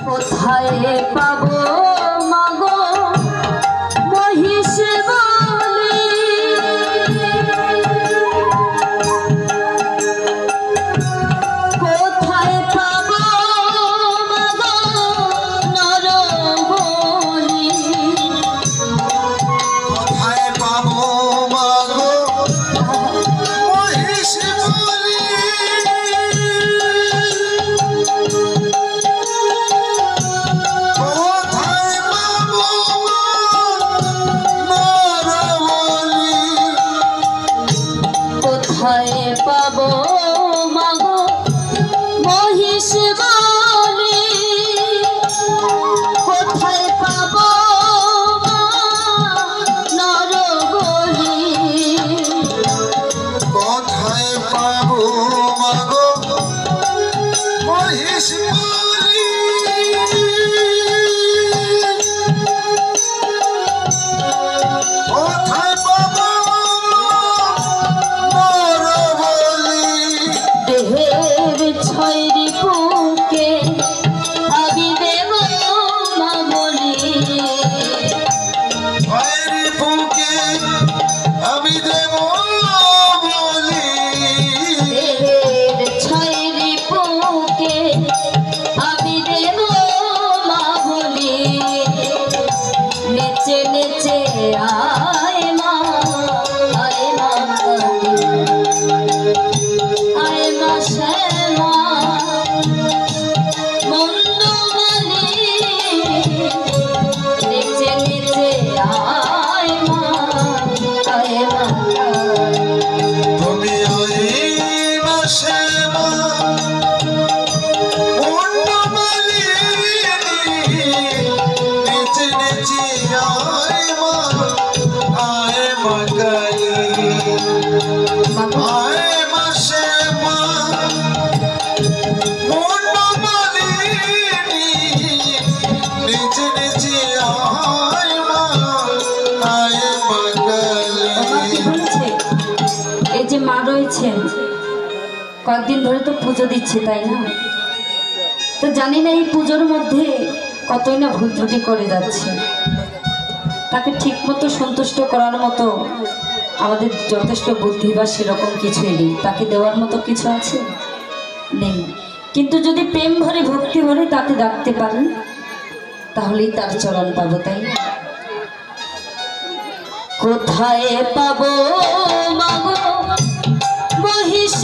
কোথায় পাবো মাগো মহিষ বলি, কোথায় পাবো মাগো নর বলি, কোথায় পাবো মাগো মহিষ বলি, কোথায় পাবো নর বলি, কোথায় পাবো মাগো মহিষ বলি, কোথায় পাবো মা নর বলি, কোথায় পাবো মাগো মহিষ বলি, কোথায় পাবো নর বলি, দেহের ছয়রি বুকে আমি দেব মা বলি, ভয়ের বুকে আমি দেব বলি, দেহের ছয়রি বুকে আমি দেব মা বলি, নেচে নেচে আয় মা কালী, আয় মা শ্যামা মন্দ বলি, নেচে নেচে আয় মা কালী। তুমি ওই মাসে মা মুন্ডমালিনী, নেচে নেচে আয় মা কালী, আয় মাসে মা মুন্ডমালিনী, নেচে নেচে আয় মা কালী। বলেছে এই যে মা রয়েছেন কয়েকদিন ধরে তো পুজো দিচ্ছে, তাই না? তো জানি না এই পুজোর মধ্যে কতই না ভুল ত্রুটি করে যাচ্ছে, তাকে ঠিক মতো সন্তুষ্ট করার মতো আমাদের যথেষ্ট বুদ্ধি বা সেরকম কিছুই নেই, তাকে দেওয়ার মতো কিছু আছে নেই, কিন্তু যদি প্রেম ভরে ভক্তি ভরে তাকে ডাকতে পারেন তাহলেই তার চরণ পাবো, তাই না? কোথায় পাবো মাগো মহিষ